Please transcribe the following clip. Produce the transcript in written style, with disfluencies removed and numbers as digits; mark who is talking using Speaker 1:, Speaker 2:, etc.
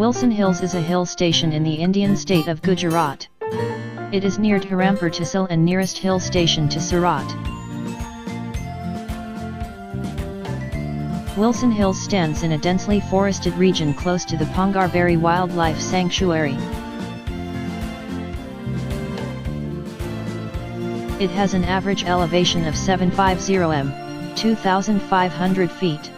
Speaker 1: Wilson Hills is a hill station in the Indian state of Gujarat. It is near Dharampur Tahsil and nearest hill station to Surat. Wilson Hills stands in a densely forested region close to the Pangarbari Wildlife Sanctuary. It has an average elevation of 750 m, 2,500 feet.